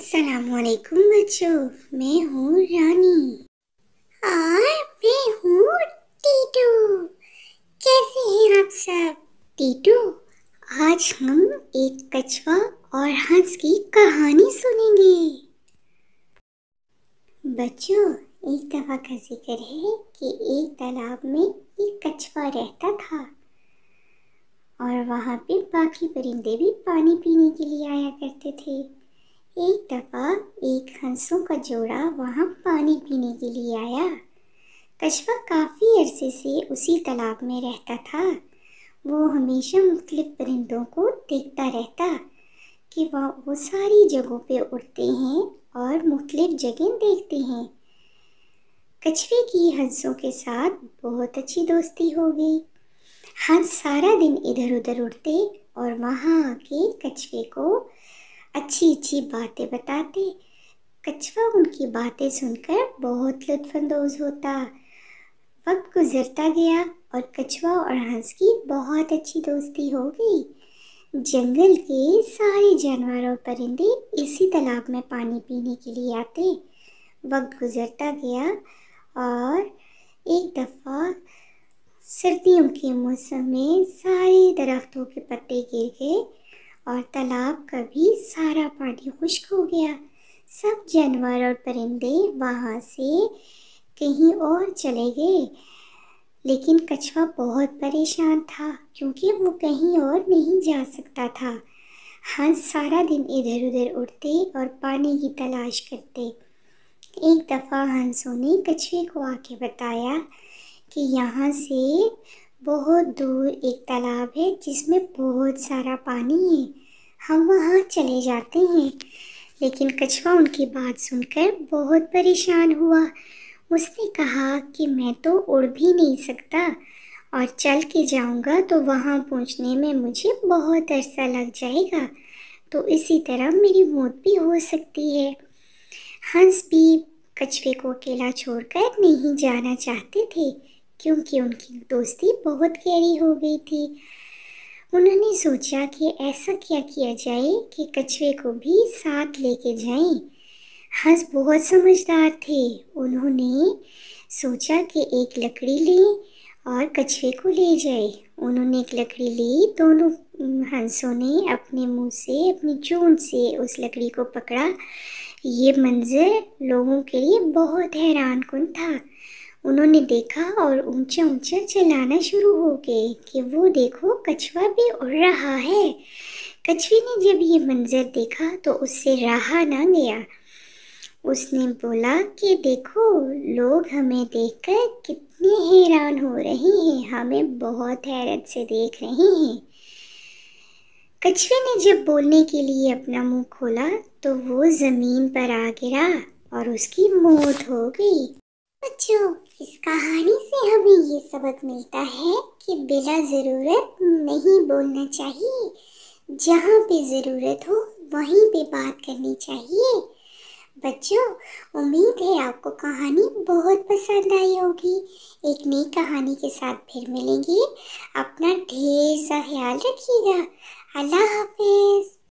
अस्सलामुअलैकुम बच्चों, मैं हूँ रानी और मैं हूँ टीटू। कैसे हैं आप सब? टीटू, आज हम एक कछुआ और हंस की कहानी सुनेंगे। बच्चों, एक दफा का जिक्र है कि एक तालाब में एक कछुआ रहता था और वहाँ पे बाकी परिंदे भी पानी पीने के लिए आया करते थे। एक दफा एक हंसों का जोड़ा वहां पानी पीने के लिए आया। कछुआ काफी अरसे से उसी तालाब में रहता था। वो हमेशा मुख्तलिफ परिंदों को देखता रहता कि वो सारी जगहों पे उड़ते हैं और मुख्तलिफ जगह देखते हैं। कछुए की हंसों के साथ बहुत अच्छी दोस्ती हो गई। हंस सारा दिन इधर उधर उड़ते और वहां आके कछुए को अच्छी अच्छी बातें बताते। कछुआ उनकी बातें सुनकर बहुत लुत्फानंदोज होता। वक्त गुजरता गया और कछुआ और हंस की बहुत अच्छी दोस्ती हो गई। जंगल के सारे जानवर और परिंदे इसी तालाब में पानी पीने के लिए आते। वक्त गुजरता गया और एक दफ़ा सर्दियों के मौसम में सारे दरख्तों के पत्ते गिर गए और तालाब का भी सारा पानी खुश्क हो गया। सब जानवर और परिंदे वहाँ से कहीं और चले गए, लेकिन कछुआ बहुत परेशान था क्योंकि वो कहीं और नहीं जा सकता था। हंस सारा दिन इधर उधर उड़ते और पानी की तलाश करते। एक दफ़ा हंसों ने कछुए को आके बताया कि यहाँ से बहुत दूर एक तालाब है जिसमें बहुत सारा पानी है, हम वहाँ चले जाते हैं। लेकिन कछुआ उनकी बात सुनकर बहुत परेशान हुआ। उसने कहा कि मैं तो उड़ भी नहीं सकता और चल के जाऊँगा तो वहाँ पहुँचने में मुझे बहुत अरसा लग जाएगा, तो इसी तरह मेरी मौत भी हो सकती है। हंस भी कछुए को अकेला छोड़कर नहीं जाना चाहते थे क्योंकि उनकी दोस्ती बहुत गहरी हो गई थी। उन्होंने सोचा कि ऐसा क्या किया जाए कि कछुए को भी साथ लेके जाएं। हंस बहुत समझदार थे। उन्होंने सोचा कि एक लकड़ी लें और कछुए को ले जाए। उन्होंने एक लकड़ी ली। दोनों हंसों ने अपने मुंह से, अपनी चोंच से उस लकड़ी को पकड़ा। ये मंजर लोगों के लिए बहुत हैरान कुन था। उन्होंने देखा और ऊंचा ऊंचा चिल्लाना शुरू हो गए कि वो देखो, कछुआ भी उड़ रहा है। कछुए ने जब ये मंजर देखा तो उससे रहा ना गया। उसने बोला कि देखो, लोग हमें देखकर कितने हैरान हो रहे हैं, हमें बहुत हैरत से देख रहे हैं। कछुए ने जब बोलने के लिए अपना मुंह खोला तो वो जमीन पर आ गिरा और उसकी मौत हो गई। बच्चों, इस कहानी से हमें ये सबक मिलता है कि बिला ज़रूरत नहीं बोलना चाहिए। जहाँ पे ज़रूरत हो वहीं पे बात करनी चाहिए। बच्चों, उम्मीद है आपको कहानी बहुत पसंद आई होगी। एक नई कहानी के साथ फिर मिलेंगे। अपना ढेर सा ख्याल रखिएगा। अल्लाह हाफिज़।